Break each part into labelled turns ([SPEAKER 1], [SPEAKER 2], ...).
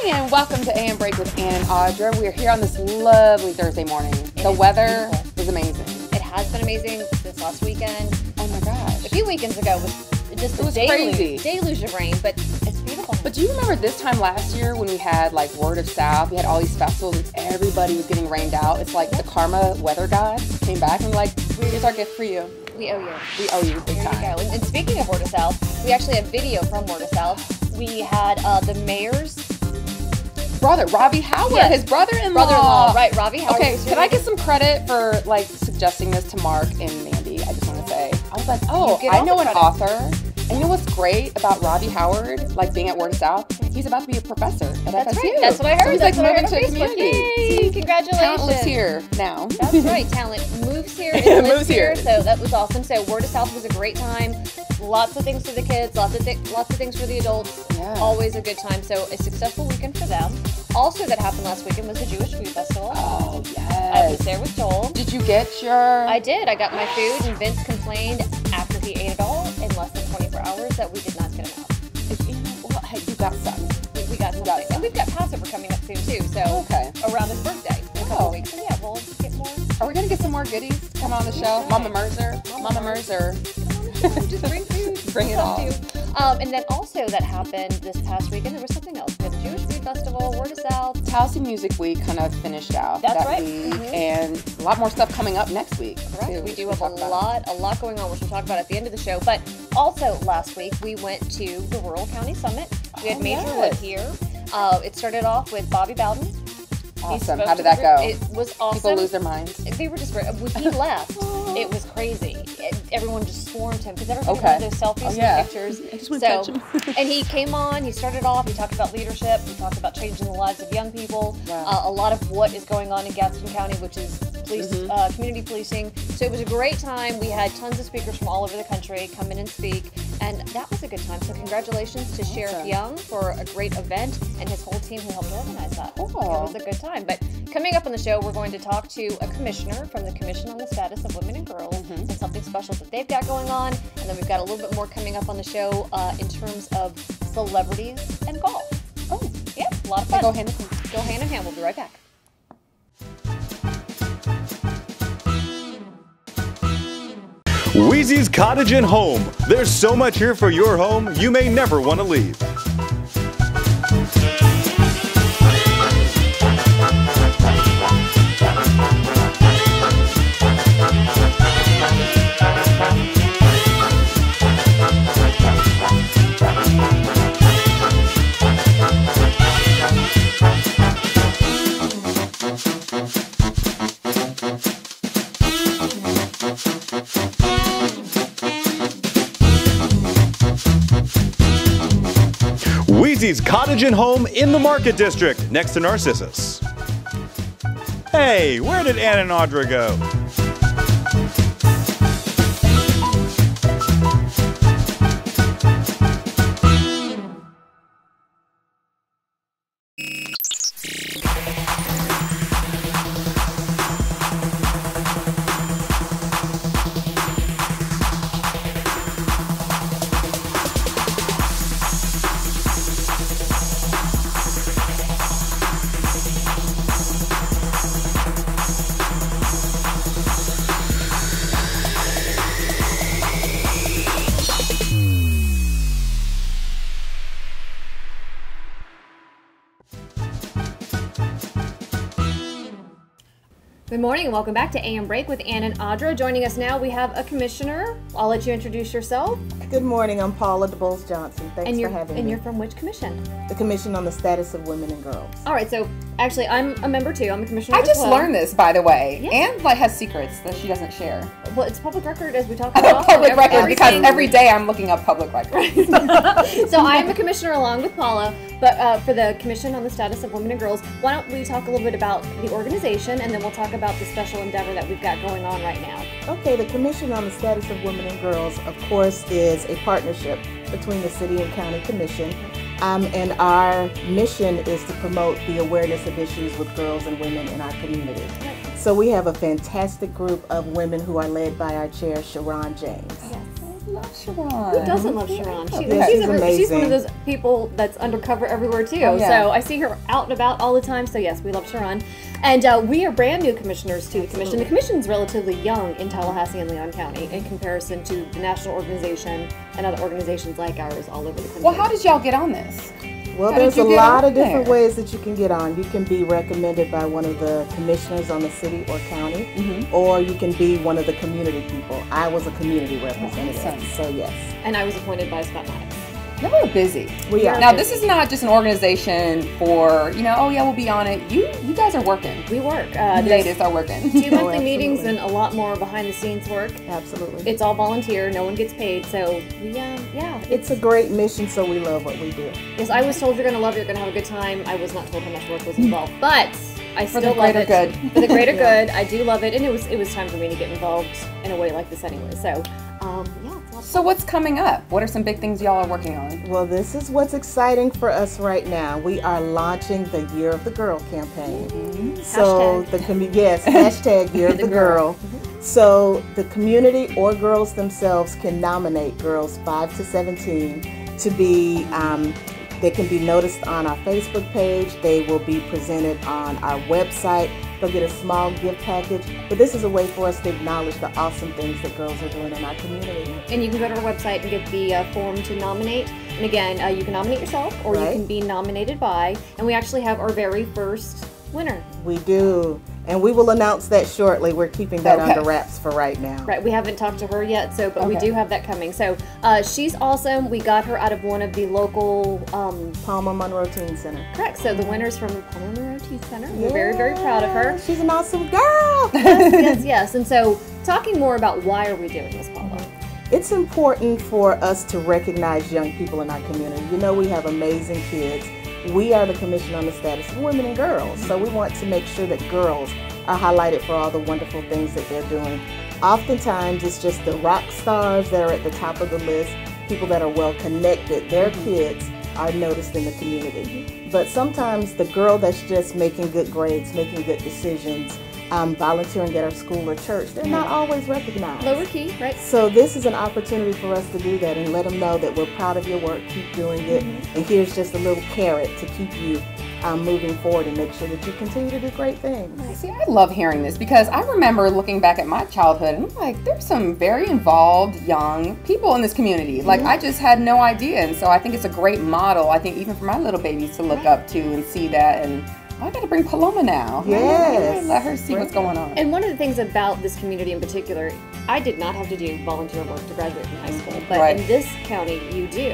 [SPEAKER 1] And welcome to AM Break with Ann and Audra. We're here on this lovely Thursday morning. The weather is amazing.
[SPEAKER 2] It has been amazing this last weekend.
[SPEAKER 1] Oh my gosh.
[SPEAKER 2] A few weekends ago was just a deluge of rain, but it's beautiful.
[SPEAKER 1] But do you remember this time last year when we had like Word of South? We had all these festivals and everybody was getting rained out. It's like the karma weather gods came back and like, here's our gift for you.
[SPEAKER 2] We owe you.
[SPEAKER 1] We owe you big time.
[SPEAKER 2] There you go. And speaking of Word of South, we actually have video from Word of South. We had the mayor's
[SPEAKER 1] brother, Robbie Howard,
[SPEAKER 2] yes.
[SPEAKER 1] His brother-in-law.
[SPEAKER 2] Brother-in-law, right, Robbie Howard.
[SPEAKER 1] Okay, can I get some credit for like suggesting this to Mark and Mandy? I just want to say. I was like, oh, I know an author. And you know what's great about Robbie Howard, like being at Word of South? He's about to be a professor at
[SPEAKER 2] That's
[SPEAKER 1] FSU.
[SPEAKER 2] right. That's what I heard.
[SPEAKER 1] So he's
[SPEAKER 2] That's
[SPEAKER 1] like moving to
[SPEAKER 2] Facebook.
[SPEAKER 1] community.
[SPEAKER 2] Yay!
[SPEAKER 1] See,
[SPEAKER 2] Congratulations.
[SPEAKER 1] Talent lives here now.
[SPEAKER 2] That's right. Talent moves here and lives
[SPEAKER 1] Moves here.
[SPEAKER 2] So that was awesome. So Word of South was a great time. Lots of things for the kids. Lots of things for the adults.
[SPEAKER 1] Yeah.
[SPEAKER 2] Always a good time. So a successful weekend for them. Also, that happened last weekend was the Jewish Food Festival.
[SPEAKER 1] Oh yes.
[SPEAKER 2] I was there with Joel.
[SPEAKER 1] Did you get your?
[SPEAKER 2] I did. I got my food, and Vince complained after he ate it all in less than 24 hours that we did not get enough.
[SPEAKER 1] Well, hey, you got some.
[SPEAKER 2] We got something. And we've got Passover coming up soon, too. So around his birthday in a couple weeks. So yeah, we'll get more.
[SPEAKER 1] Are we going to get some more goodies to come on the show?
[SPEAKER 2] Right.
[SPEAKER 1] Mama Mercer. Mama Mercer.
[SPEAKER 2] Just bring food.
[SPEAKER 1] Bring it all.
[SPEAKER 2] And then also that happened this past weekend. There was something else. We had the Jewish Food Festival, Word of South.
[SPEAKER 1] Tallahassee Music Week kind of finished out
[SPEAKER 2] That's
[SPEAKER 1] that
[SPEAKER 2] right.
[SPEAKER 1] week. And a lot more stuff coming up next week.
[SPEAKER 2] Correct. We do have a lot going on, which we'll talk about at the end of the show. But also last week, we went to the Rural County Summit. We had Major Wood here. It started off with Bobby Bowden.
[SPEAKER 1] Awesome. How did that go?
[SPEAKER 2] It was awesome.
[SPEAKER 1] People lose their minds.
[SPEAKER 2] They were just great. When he left, it was crazy. Everyone just swarmed him because everybody wanted those selfies and pictures.
[SPEAKER 1] I just want to touch him.
[SPEAKER 2] And he came on. He started off. He talked about leadership. He talked about changing the lives of young people.
[SPEAKER 1] Wow.
[SPEAKER 2] A lot of what is going on in Gadsden County, which is police, community policing. So it was a great time. We had tons of speakers from all over the country come in and speak, and that was a good time. So congratulations to Sheriff Young for a great event and his whole team who helped organize that.
[SPEAKER 1] Cool.
[SPEAKER 2] It was a good time. But coming up on the show, we're going to talk to a commissioner from the Commission on the Status of Women and Girls and something special that they've got going on. And then we've got a little bit more coming up on the show in terms of celebrities and golf. Oh, yeah, a lot of fun.
[SPEAKER 1] Go hand in hand.
[SPEAKER 2] Go hand in hand. We'll be right back.
[SPEAKER 3] Weezy's Cottage and Home. There's so much here for your home, you may never want to leave. Weezy's Cottage and Home in the Market District, next to Narcissus. Hey, where did Ann and Audra go?
[SPEAKER 2] Good morning and welcome back to AM Break with Ann and Audra. Joining us now, we have a commissioner. I'll let you introduce yourself.
[SPEAKER 4] Good morning. I'm Paula DeBose Johnson. Thanks for having me.
[SPEAKER 2] And you're from which commission?
[SPEAKER 4] The Commission on the Status of Women and Girls.
[SPEAKER 2] All right, so actually I'm a member too. I'm a commissioner.
[SPEAKER 1] I just learned this, by the way.
[SPEAKER 2] Yeah.
[SPEAKER 1] Ann like has secrets that she doesn't share.
[SPEAKER 2] Well, it's public record as we talk about.
[SPEAKER 1] Public record, because every day I'm looking up public record.
[SPEAKER 2] So I am a commissioner along with Paula, but for the Commission on the Status of Women and Girls, why don't we talk a little bit about the organization, and then we'll talk about the special endeavor that we've got going on right now.
[SPEAKER 4] Okay, the Commission on the Status of Women and Girls, of course, is a partnership between the City and County Commission. And our mission is to promote the awareness of issues with girls and women in our community. So we have a fantastic group of women who are led by our chair, Sharon James.
[SPEAKER 2] Yes.
[SPEAKER 1] love Sharon.
[SPEAKER 2] Who doesn't love Sharon?
[SPEAKER 4] She's
[SPEAKER 2] one of those people that's undercover everywhere too.
[SPEAKER 1] Oh, yeah.
[SPEAKER 2] So I see her out and about all the time. So yes, we love Sharon. And we are brand new commissioners to the commission. The commission's relatively young in Tallahassee and Leon County in comparison to the national organization and other organizations like ours all over the country.
[SPEAKER 1] Well, how did y'all get on this?
[SPEAKER 4] Well, there's a lot of different ways that you can get on. You can be recommended by one of the commissioners on the city or county, or you can be one of the community people. I was a community representative, so yes.
[SPEAKER 2] And I was appointed by Scott Maddox.
[SPEAKER 1] Y'all are busy.
[SPEAKER 4] We are.
[SPEAKER 1] Now, this is not just an organization for, oh yeah, we'll be on it. You guys are working.
[SPEAKER 2] We work.
[SPEAKER 1] Ladies are working.
[SPEAKER 2] 2 monthly meetings and a lot more behind the scenes work.
[SPEAKER 4] Absolutely.
[SPEAKER 2] It's all volunteer. No one gets paid. So we,
[SPEAKER 4] it's a great mission, so we love what we do.
[SPEAKER 2] Yes, I was told you're going to love it, you're going to have a good time. I was not told how much work was involved, but I still love it.
[SPEAKER 1] Good.
[SPEAKER 2] For the greater good. I do love it, and it was time for me to get involved in a way like this anyway. So,
[SPEAKER 1] So what's coming up? What are some big things y'all are working on?
[SPEAKER 4] Well, this is what's exciting for us right now. We are launching the Year of the Girl campaign. So hashtag Year of the Girl. So the community or girls themselves can nominate girls 5 to 17 to be, they can be noticed on our Facebook page. They will be presented on our website. They'll get a small gift package. But this is a way for us to acknowledge the awesome things that girls are doing in our community.
[SPEAKER 2] And you can go to our website and get the form to nominate. And again, you can nominate yourself or you can be nominated by. And we actually have our very first winner.
[SPEAKER 4] We do. And we will announce that shortly. We're keeping that under wraps for right now.
[SPEAKER 2] Right, we haven't talked to her yet, but we do have that coming. So she's awesome. We got her out of one of the local
[SPEAKER 4] Palmer Monroe Teen Center.
[SPEAKER 2] Correct. So the winner's from Palmer Monroe Teen Center. We're very, very proud of her.
[SPEAKER 4] She's an awesome girl.
[SPEAKER 2] Yes. And so talking more about why are we doing this, Paula?
[SPEAKER 4] It's important for us to recognize young people in our community. We have amazing kids. We are the Commission on the Status of Women and Girls, so we want to make sure that girls are highlighted for all the wonderful things that they're doing. Oftentimes, it's just the rock stars that are at the top of the list, people that are well connected. Their kids are noticed in the community. But sometimes the girl that's just making good grades, making good decisions, volunteering at our school or church, they're not always recognized.
[SPEAKER 2] Lower key, right?
[SPEAKER 4] So this is an opportunity for us to do that and let them know that we're proud of your work, keep doing it, and here's just a little carrot to keep you moving forward and make sure that you continue to do great things.
[SPEAKER 1] See, I love hearing this because I remember looking back at my childhood and I'm like, there's some very involved young people in this community. Like, I just had no idea, and so I think it's a great model, I think, even for my little babies to look up to and see that. And I got to bring Paloma now.
[SPEAKER 4] Yes.
[SPEAKER 1] Let her see what's going on.
[SPEAKER 2] And one of the things about this community in particular, I did not have to do volunteer work to graduate from high school, but in this county, you do.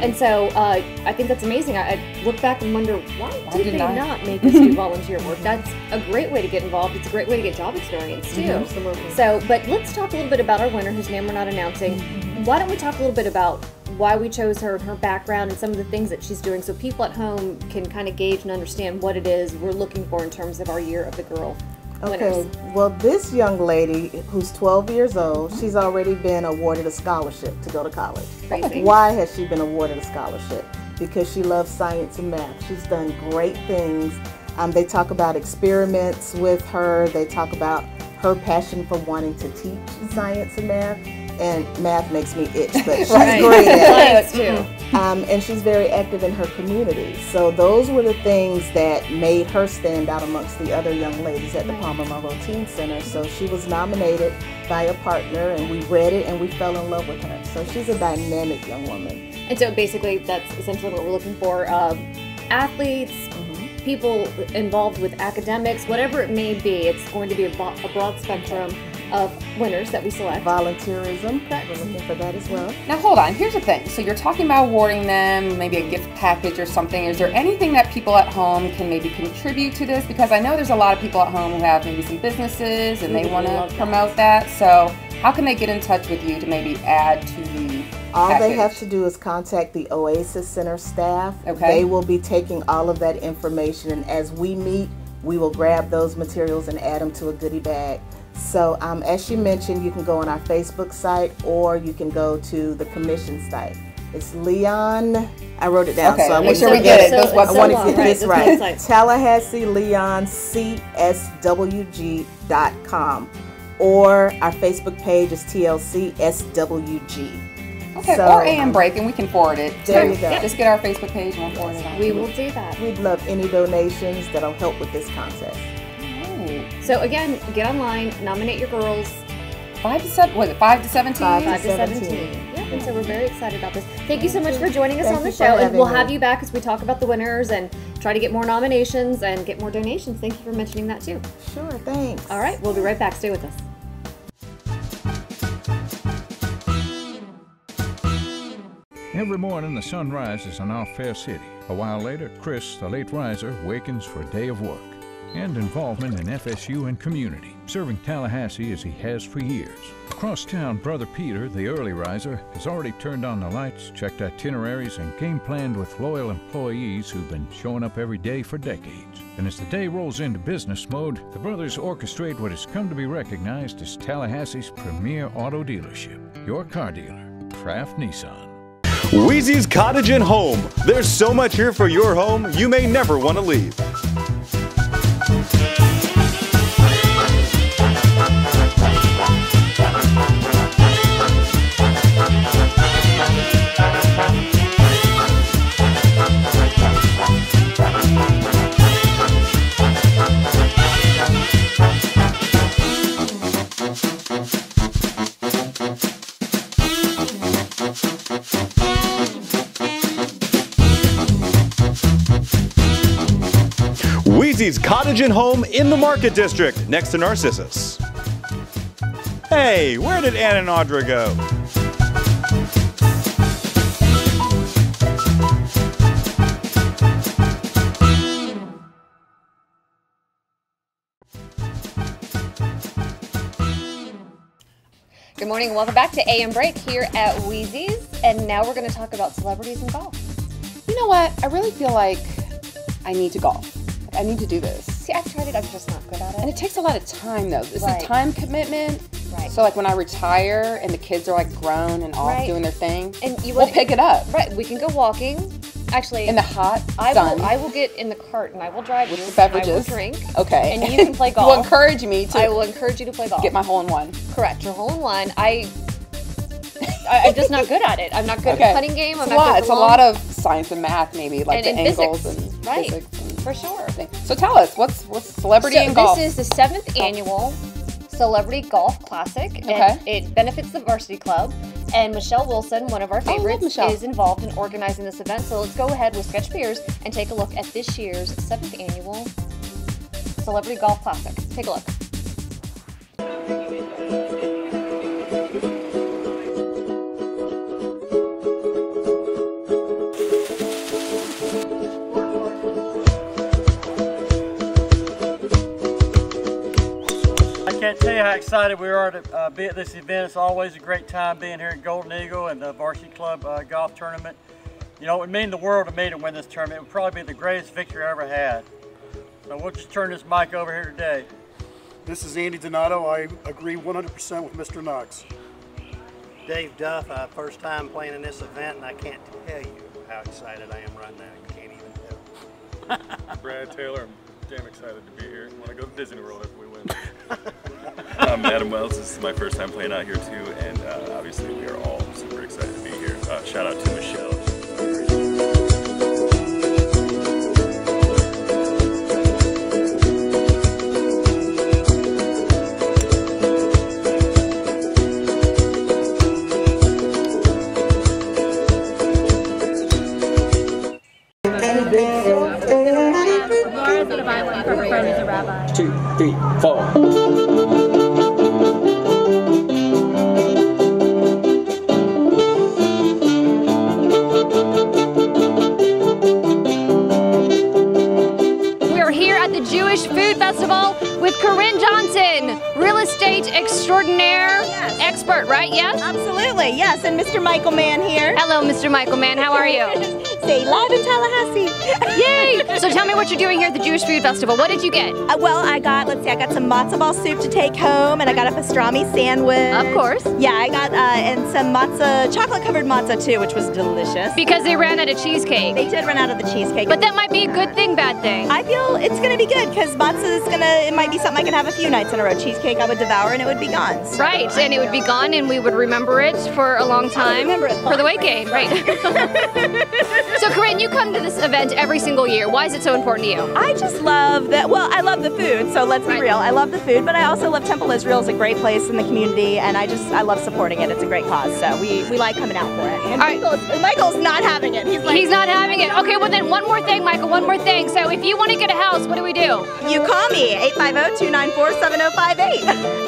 [SPEAKER 2] And so I think that's amazing. I look back and wonder, why did they not make us do volunteer work? That's a great way to get involved. It's a great way to get job experience, too.
[SPEAKER 4] Absolutely.
[SPEAKER 2] So, but let's talk a little bit about our winner, whose name we're not announcing. Why don't we talk a little bit about why we chose her and her background and some of the things that she's doing so people at home can kind of gauge and understand what it is we're looking for in terms of our Year of the Girl winners.
[SPEAKER 4] Okay, well, this young lady who's 12 years old, she's already been awarded a scholarship to go to college.
[SPEAKER 2] Crazy.
[SPEAKER 4] Why has she been awarded a scholarship? Because she loves science and math. She's done great things. They talk about experiments with her. They talk about her passion for wanting to teach science and math. And math makes me itch, but she's great at it.
[SPEAKER 2] Too.
[SPEAKER 4] And she's very active in her community. So those were the things that made her stand out amongst the other young ladies at the Palmer Monroe Teen Center. So she was nominated by a partner, and we read it, and we fell in love with her. So she's a dynamic young woman.
[SPEAKER 2] And so basically that's essentially what we're looking for. Athletes, people involved with academics, whatever it may be, it's going to be a broad spectrum of winners that we select.
[SPEAKER 4] Volunteerism, we're looking for that as well.
[SPEAKER 1] Now hold on, here's the thing. So you're talking about awarding them maybe a gift package or something. Is there anything that people at home can maybe contribute to this? Because I know there's a lot of people at home who have maybe some businesses and they want to promote that. So how can they get in touch with you to maybe add to the
[SPEAKER 4] All
[SPEAKER 1] package?
[SPEAKER 4] they have to do is contact the Oasis Center staff.
[SPEAKER 1] Okay.
[SPEAKER 4] They will be taking all of that information, and as we meet, we will grab those materials and add them to a goodie bag. So as she mentioned, you can go on our Facebook site or you can go to the Commission site. It's Leon, I wrote it down,
[SPEAKER 1] Okay,
[SPEAKER 4] so I
[SPEAKER 1] make
[SPEAKER 4] want
[SPEAKER 1] sure
[SPEAKER 4] to
[SPEAKER 1] we get it.
[SPEAKER 4] I want to get this right.
[SPEAKER 2] Website.
[SPEAKER 4] Tallahassee Leon CSWG.com, or our Facebook page is TLC SWG.
[SPEAKER 1] Okay,
[SPEAKER 4] So-
[SPEAKER 1] or AM Break, and we can forward it.
[SPEAKER 4] There
[SPEAKER 1] too.
[SPEAKER 4] you go.
[SPEAKER 1] Just get our Facebook page and we'll forward it on.
[SPEAKER 2] We will do that.
[SPEAKER 4] We'd love any donations that'll help with this contest.
[SPEAKER 2] So again, get online, nominate your girls.
[SPEAKER 1] 5 to 7. Was it 5 to 17?
[SPEAKER 2] 5 to 17. Yeah, and so we're very excited about this. Thank you so much for joining us
[SPEAKER 4] Thank
[SPEAKER 2] on the
[SPEAKER 4] you for
[SPEAKER 2] show, and
[SPEAKER 4] having
[SPEAKER 2] we'll
[SPEAKER 4] me.
[SPEAKER 2] have you back as we talk about the winners and try to get more nominations and get more donations. Thank you for mentioning that too.
[SPEAKER 4] Sure, thanks.
[SPEAKER 2] All right, we'll be right back. Stay with us.
[SPEAKER 5] Every morning the sun rises in our fair city. A while later, Chris, the late riser, wakens for a day of work and involvement in FSU and community, serving Tallahassee as he has for years. Across town, Brother Peter, the early riser, has already turned on the lights, checked itineraries, and game planned with loyal employees who've been showing up every day for decades. And as the day rolls into business mode, the brothers orchestrate what has come to be recognized as Tallahassee's premier auto dealership, your car dealer, Kraft Nissan.
[SPEAKER 3] Wheezy's Cottage and Home. There's so much here for your home, you may never want to leave. Wheezy's Cottage and Home in the Market District, next to Narcissus. Hey, where did Ann and Audra go?
[SPEAKER 2] Good morning and welcome back to AM Break here at Wheezy's. And now we're going to talk about celebrities and golf.
[SPEAKER 1] You know what? I really feel like I need to golf. I need to do this.
[SPEAKER 2] See, I've tried it, I'm just not good at
[SPEAKER 1] And
[SPEAKER 2] it.
[SPEAKER 1] it takes a lot of time, though. This
[SPEAKER 2] Right.
[SPEAKER 1] is time commitment.
[SPEAKER 2] Right.
[SPEAKER 1] So, like, when I retire and the kids are, like, grown and off
[SPEAKER 2] Right.
[SPEAKER 1] doing their thing,
[SPEAKER 2] And you
[SPEAKER 1] we'll
[SPEAKER 2] wanna-
[SPEAKER 1] pick it up
[SPEAKER 2] Right, we can go walking. Actually,
[SPEAKER 1] in the hot
[SPEAKER 2] I
[SPEAKER 1] sun
[SPEAKER 2] will get in the cart and I will drive
[SPEAKER 1] with
[SPEAKER 2] you.
[SPEAKER 1] the beverages.
[SPEAKER 2] I will drink.
[SPEAKER 1] Okay.
[SPEAKER 2] And you can play
[SPEAKER 1] You
[SPEAKER 2] golf.
[SPEAKER 1] will encourage me to
[SPEAKER 2] I will encourage you to play golf.
[SPEAKER 1] get my hole in one.
[SPEAKER 2] Correct, your hole in one. I'm just not good at it. I'm not good
[SPEAKER 1] Okay.
[SPEAKER 2] at putting game. I'm
[SPEAKER 1] It's a
[SPEAKER 2] not
[SPEAKER 1] lot.
[SPEAKER 2] good
[SPEAKER 1] It's a
[SPEAKER 2] for
[SPEAKER 1] lot
[SPEAKER 2] long.
[SPEAKER 1] of science and math, maybe, like
[SPEAKER 2] And
[SPEAKER 1] the angles
[SPEAKER 2] physics.
[SPEAKER 1] and
[SPEAKER 2] Right.
[SPEAKER 1] physics. And
[SPEAKER 2] For sure.
[SPEAKER 1] things. So tell us, what's celebrity
[SPEAKER 2] So
[SPEAKER 1] and golf?
[SPEAKER 2] this is the 7th annual Celebrity Golf Classic.
[SPEAKER 1] Okay.
[SPEAKER 2] And it benefits the Varsity Club. And Michelle Wilson, one of our
[SPEAKER 1] I love
[SPEAKER 2] favorites,
[SPEAKER 1] Michelle.
[SPEAKER 2] is involved in organizing this event. So let's go ahead with Sketch Beers and take a look at this year's 7th annual Celebrity Golf Classic. Take a look.
[SPEAKER 6] I can't tell you how excited we are to be at this event. It's always a great time being here at Golden Eagle and the Varsity Club Golf Tournament. You know, it would mean the world to me to win this tournament. It would probably be the greatest victory I ever had. So we'll just turn this mic over here today.
[SPEAKER 7] This is Andy Donato. I agree 100% with Mr. Knox.
[SPEAKER 8] Dave Duff, first time playing in this event, and I can't tell you how excited I am right now. You can't even tell.
[SPEAKER 9] Brad Taylor, I'm damn excited to be here. I want to go to Disney World if we win. I'm Adam Wells. This is my first time playing out here too, and obviously we are all super excited to be here. Shout out to Michelle.
[SPEAKER 10] Two, three, four.
[SPEAKER 2] We are here at the Jewish Food Festival with Corinne Johnson, real estate extraordinaire expert, right? Yes?
[SPEAKER 11] Absolutely, yes. And Mr. Michael Mann here.
[SPEAKER 2] Hello, Mr. Michael Mann. How are you?
[SPEAKER 11] Say live in Tallahassee.
[SPEAKER 2] Yay! So tell me what you're doing here at the Jewish Food Festival. What did you get?
[SPEAKER 11] Well, I got some matzo ball soup to take home, and I got a pastrami sandwich.
[SPEAKER 2] Of course.
[SPEAKER 11] Yeah, I got and some chocolate covered matzo too, which was delicious.
[SPEAKER 2] Because they ran out of cheesecake.
[SPEAKER 11] They did run out of the cheesecake.
[SPEAKER 2] But that might be a good thing, bad thing.
[SPEAKER 11] I feel it's gonna be good because it might be something I can have a few nights in a row. Cheesecake I would devour and it would be gone. So.
[SPEAKER 2] Right, and it would be gone and we would remember it for a long time. For the weight gain, right. So Corinne, you come to this event every single year. Why is it so important to you?
[SPEAKER 11] I just love that. Well, I love the food, so let's be real. I love the food, but I also love Temple Israel. It's a great place in the community, and I love supporting it. It's a great cause, so we like coming out for it. And Michael's not having it. He's
[SPEAKER 2] not having it. Okay, well then one more thing, Michael, one more thing. So if you want to get a house, what do we do?
[SPEAKER 11] You call me, 850-294-7058.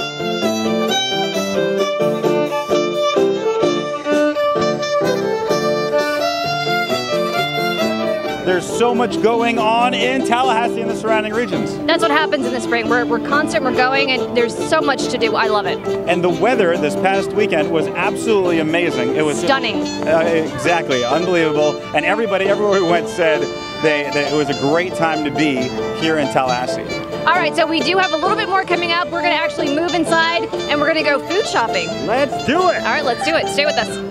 [SPEAKER 3] There's so much going on in Tallahassee and the surrounding regions.
[SPEAKER 2] That's what happens in the spring. We're constant, we're going, and there's so much to do. I love it.
[SPEAKER 3] And the weather this past weekend was absolutely amazing. It was
[SPEAKER 2] stunning.
[SPEAKER 3] Exactly, unbelievable. And everybody everywhere we went said that it was a great time to be here in Tallahassee.
[SPEAKER 2] All right, so we do have a little bit more coming up. We're going to actually move inside, and we're going to go food shopping.
[SPEAKER 3] Let's do it.
[SPEAKER 2] All right, let's do it. Stay with us.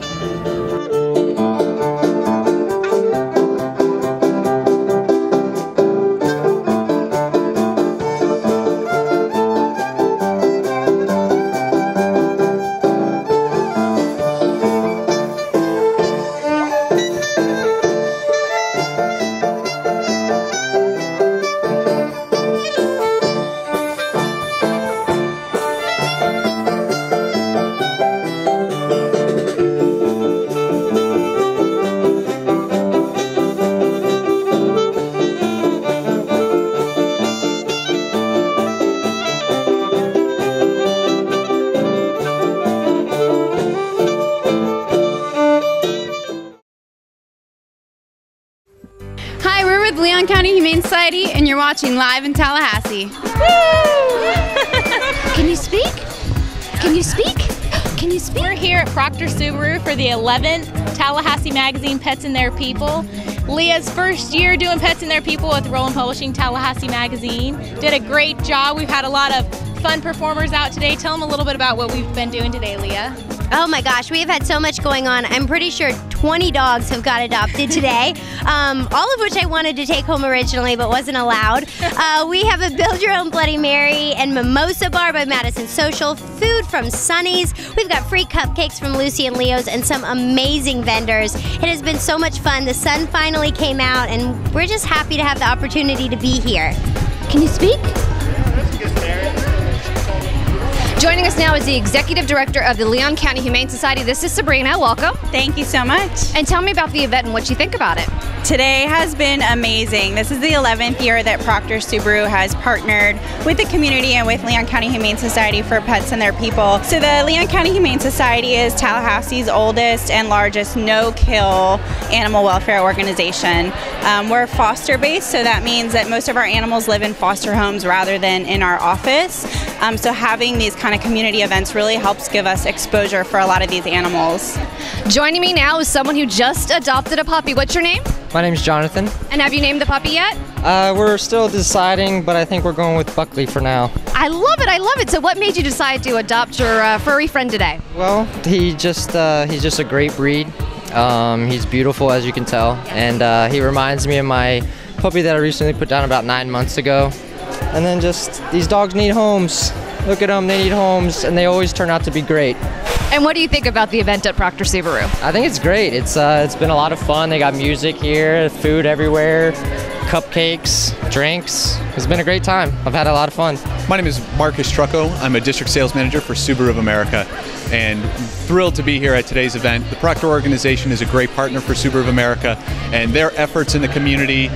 [SPEAKER 12] Leon County Humane Society, and you're watching Live in Tallahassee.
[SPEAKER 2] Can you speak? Can you speak? Can you speak?
[SPEAKER 13] We're here at Proctor Subaru for the 11th Tallahassee Magazine Pets and Their People. Leah's first year doing Pets and Their People with Roland Publishing Tallahassee Magazine. Did a great job. We've had a lot of fun performers out today. Tell them a little bit about what we've been doing today, Leah.
[SPEAKER 14] Oh my gosh, we have had so much going on. I'm pretty sure 20 dogs have got adopted today, all of which I wanted to take home originally but wasn't allowed. We have a Build Your Own Bloody Mary and Mimosa Bar by Madison Social, food from Sonny's. We've got free cupcakes from Lucy and Leo's and some amazing vendors. It has been so much fun. The sun finally came out and we're just happy to have the opportunity to be here. Can you speak?
[SPEAKER 2] Joining us now is the Executive Director of the Leon County Humane Society. This is Sabrina. Welcome.
[SPEAKER 12] Thank you so much.
[SPEAKER 2] And tell me about the event and what you think about it.
[SPEAKER 12] Today has been amazing. This is the 11th year that Proctor Subaru has partnered with the community and with Leon County Humane Society for Pets and Their People. So the Leon County Humane Society is Tallahassee's oldest and largest no-kill animal welfare organization. We're foster-based, so that means that most of our animals live in foster homes rather than in our office. So having these kind of community events really helps give us exposure for a lot of these animals.
[SPEAKER 2] Joining me now is someone who just adopted a puppy. What's your name?
[SPEAKER 15] My name's Jonathan.
[SPEAKER 2] And have you named the puppy yet?
[SPEAKER 15] We're still deciding, but I think we're going with Buckley for now.
[SPEAKER 2] I love it, I love it. So what made you decide to adopt your furry friend today?
[SPEAKER 15] Well, he's just a great breed. He's beautiful, as you can tell, and he reminds me of my puppy that I recently put down about 9 months ago. And then just, these dogs need homes. Look at them, they need homes, and they always turn out to be great.
[SPEAKER 2] And what do you think about the event at Proctor Subaru?
[SPEAKER 15] I think it's great. It's been a lot of fun. They got music here, food everywhere, cupcakes, drinks. It's been a great time. I've had a lot of fun.
[SPEAKER 16] My name is Marcus Trucco. I'm a district sales manager for Subaru of America, and thrilled to be here at today's event. The Proctor organization is a great partner for Subaru of America, and their efforts in the community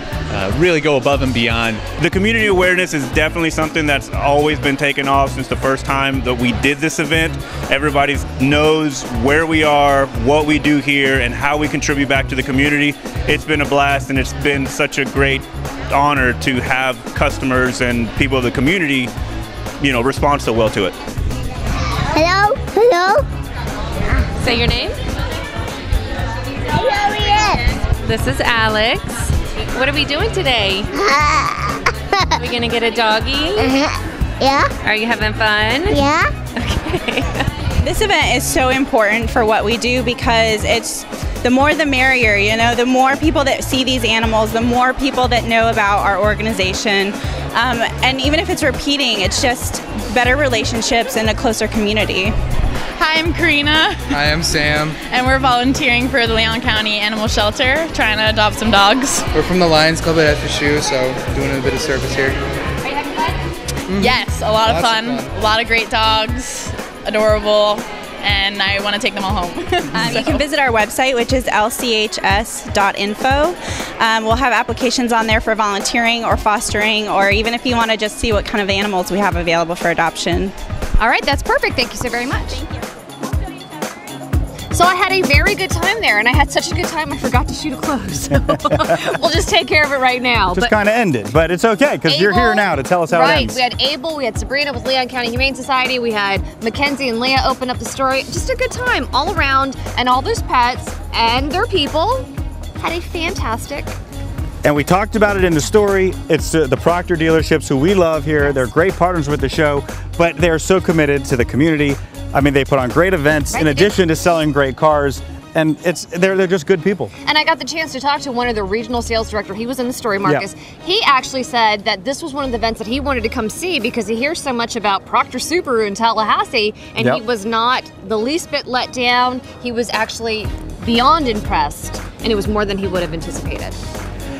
[SPEAKER 16] really go above and beyond.
[SPEAKER 17] The community awareness is definitely something that's always been taken off since the first time that we did this event. Everybody knows where we are, what we do here, and how we contribute back to the community. It's been a blast, and it's been such a great honor to have customers and people of the community, respond so well to it.
[SPEAKER 18] Hello? Hello?
[SPEAKER 2] Say your name.
[SPEAKER 19] This is Alex. What are we doing today? Are we gonna get a doggy?
[SPEAKER 18] Yeah.
[SPEAKER 19] Are you having fun?
[SPEAKER 18] Yeah.
[SPEAKER 19] Okay.
[SPEAKER 12] This event is so important for what we do because it's the more the merrier, you know, the more people that see these animals, the more people that know about our organization. And even if it's repeating, it's just better relationships and a closer community.
[SPEAKER 20] Hi, I'm Karina.
[SPEAKER 21] Hi, I'm Sam.
[SPEAKER 20] And we're volunteering for the Leon County Animal Shelter, trying to adopt some dogs.
[SPEAKER 21] We're from the Lions Club at FSU, so doing a bit of service here.
[SPEAKER 20] Are you having fun? Yes, a lot of fun. A lot of great dogs, adorable, and I want to take them all home.
[SPEAKER 12] You can visit our website, which is lchs.info. We'll have applications on there for volunteering or fostering, or even if you want to just see what kind of animals we have available for adoption.
[SPEAKER 2] All right, that's perfect. Thank you so very much.
[SPEAKER 12] Thank you.
[SPEAKER 2] So I had a very good time there, and I had such a good time I forgot to shoot a close. So we'll just take care of it right now.
[SPEAKER 3] Just kind of end it, but it's okay because you're here now to tell us how it ends.
[SPEAKER 2] Right, we had Abel, we had Sabrina with Leon County Humane Society, we had Mackenzie and Leah open up the story. Just a good time all around, and all those pets and their people had a fantastic.
[SPEAKER 3] And we talked about it in the story. It's the Proctor dealerships who we love here. They're great partners with the show, but they're so committed to the community. I mean, they put on great events in addition to selling great cars, and they're just good people.
[SPEAKER 2] And I got the chance to talk to one of the regional sales director. He was in the story, Marcus. Yeah. He actually said that this was one of the events that he wanted to come see because he hears so much about Proctor Subaru in Tallahassee, and he was not the least bit let down. He was actually beyond impressed, and it was more than he would have anticipated.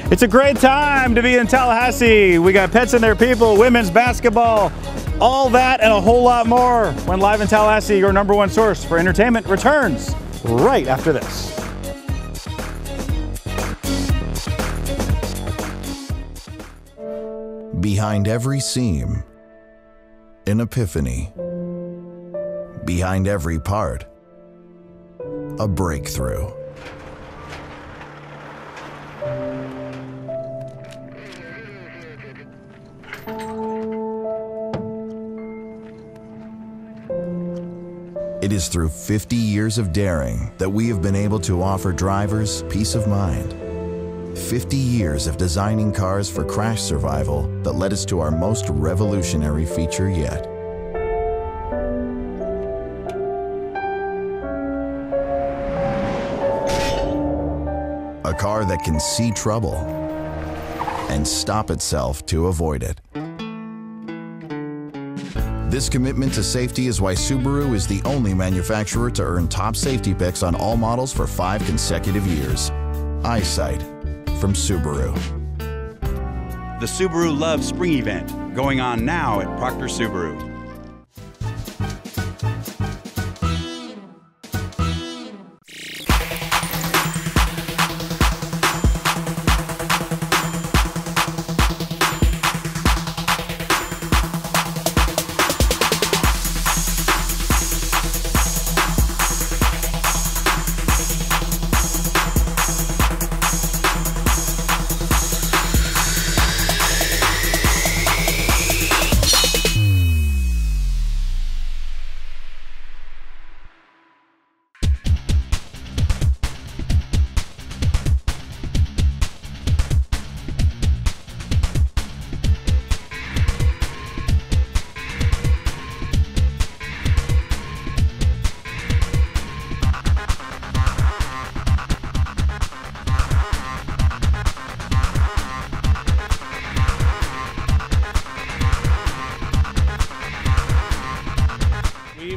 [SPEAKER 3] It's a great time to be in Tallahassee. We got Pets and Their People, women's basketball, all that and a whole lot more when Live in Tallahassee, your #1 source for entertainment, returns right after this.
[SPEAKER 22] Behind every seam, an epiphany. Behind every part, a breakthrough. It is through 50 years of daring that we have been able to offer drivers peace of mind. 50 years of designing cars for crash survival that led us to our most revolutionary feature yet. A car that can see trouble and stop itself to avoid it. This commitment to safety is why Subaru is the only manufacturer to earn top safety picks on all models for 5 consecutive years. Eyesight from Subaru.
[SPEAKER 23] The Subaru Love Spring Event, going on now at Proctor Subaru.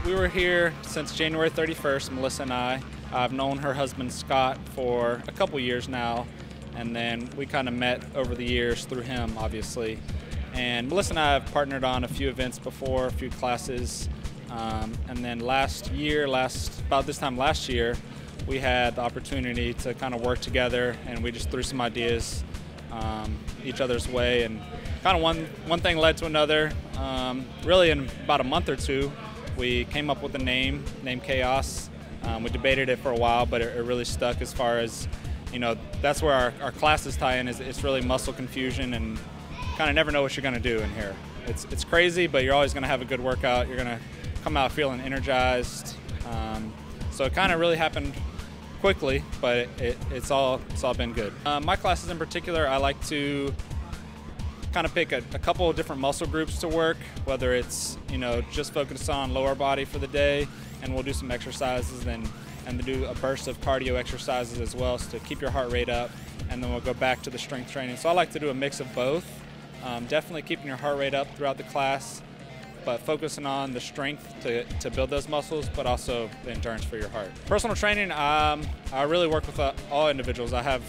[SPEAKER 24] We were here since January 31st, Melissa and I. I've known her husband Scott for a couple years now, and then we kind of met over the years through him, obviously. And Melissa and I have partnered on a few events before, a few classes, and then about this time last year, we had the opportunity to kind of work together, and we just threw some ideas each other's way, and kind of one thing led to another. Really, in about a month or two, we came up with a name Chaos. We debated it for a while, but it really stuck as far as, you know, that's where our classes tie in. It's really muscle confusion, and kind of never know what you're going to do in here. It's crazy, but you're always going to have a good workout. You're going to come out feeling energized. So it kind of really happened quickly, but it's all been good. My classes in particular, I like to kind of pick a couple of different muscle groups to work, whether it's, just focus on lower body for the day, and we'll do some exercises and do a burst of cardio exercises as well, so to keep your heart rate up, and then we'll go back to the strength training. So I like to do a mix of both. Definitely keeping your heart rate up throughout the class, but focusing on the strength to build those muscles, but also the endurance for your heart. Personal training, I really work with all individuals. I have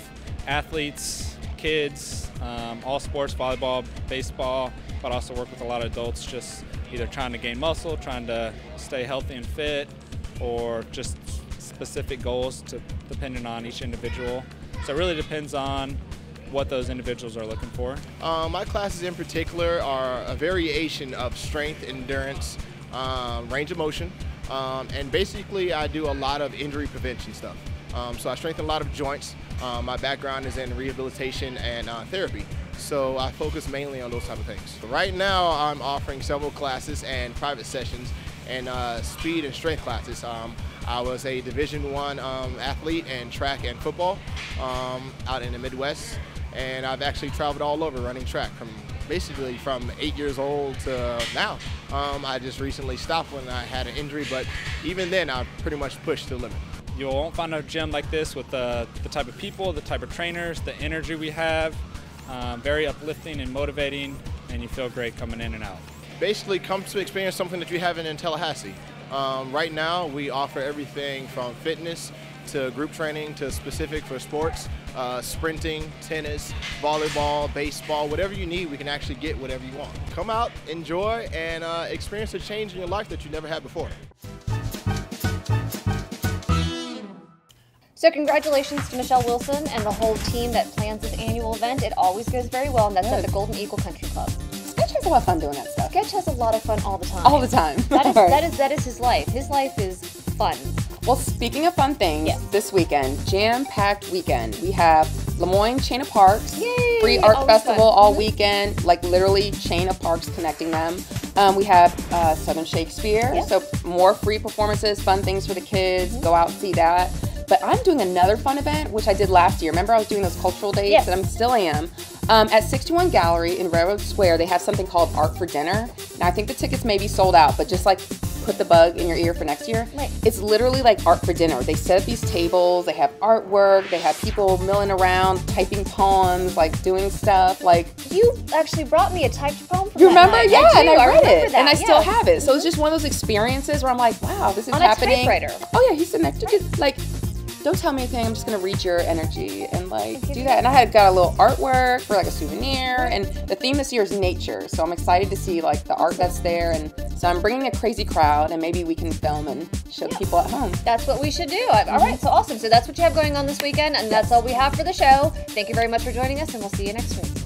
[SPEAKER 24] athletes, kids, all sports, volleyball, baseball, but also work with a lot of adults just either trying to gain muscle, trying to stay healthy and fit, or just specific goals depending on each individual. So it really depends on what those individuals are looking for.
[SPEAKER 1] My classes in particular are a variation of strength, endurance, range of motion, and basically I do a lot of injury prevention stuff. So I strengthen a lot of joints. My background is in rehabilitation and therapy, so I focus mainly on those type of things. Right now I'm offering several classes and private sessions and speed and strength classes. I was a Division I athlete in track and football out in the Midwest, and I've actually traveled all over running track from 8 years old to now. I just recently stopped when I had an injury, but even then I pretty much pushed to the limit.
[SPEAKER 24] You won't find a gym like this with the type of people, the type of trainers, the energy we have. Very uplifting and motivating, and you feel great coming in and out.
[SPEAKER 1] Basically, come to experience something that you haven't in Tallahassee. Right now, we offer everything from fitness to group training to specific for sports, sprinting, tennis, volleyball, baseball, whatever you need, we can actually get whatever you want. Come out, enjoy, and experience a change in your life that you never had before.
[SPEAKER 2] So congratulations to Michelle Wilson and the whole team that plans this annual event. It always goes very well, and that's at the Golden Eagle Country Club.
[SPEAKER 4] Sketch has a lot of fun doing that stuff.
[SPEAKER 2] Sketch has a lot of fun all the time.
[SPEAKER 4] All the time.
[SPEAKER 2] That is his life. His life is fun.
[SPEAKER 4] Well, speaking of fun things, this weekend, jam-packed weekend. We have Lemoyne Chain of Parks, free art festival all weekend, like literally chain of parks connecting them. We have Southern Shakespeare, so more free performances, fun things for the kids. Go out and see that. But I'm doing another fun event, which I did last year. Remember I was doing those cultural dates, and I still am. At 61 Gallery in Railroad Square, they have something called Art for Dinner. Now, I think the tickets may be sold out, but just like put the bug in your ear for next year. It's literally like art for dinner. They set up these tables, they have artwork, they have people milling around, typing poems, like doing stuff. Like,
[SPEAKER 2] you actually brought me a typed poem from
[SPEAKER 4] you remember?
[SPEAKER 2] That night.
[SPEAKER 4] Yeah, and I read it,
[SPEAKER 2] that,
[SPEAKER 4] and I still have it. So it's just one of those experiences where I'm like, wow, this is happening.
[SPEAKER 2] On a typewriter.
[SPEAKER 4] Oh yeah, he's sitting next to you. Like, don't tell me anything, I'm just gonna read your energy and like do that. And I had got a little artwork for like a souvenir, and the theme this year is nature, so I'm excited to see like the art that's there. And so I'm bringing a crazy crowd, and maybe we can film and show people at home.
[SPEAKER 2] That's what we should do. All right, so awesome. So that's what you have going on this weekend, and that's all we have for the show. Thank you very much for joining us, and we'll see you next week.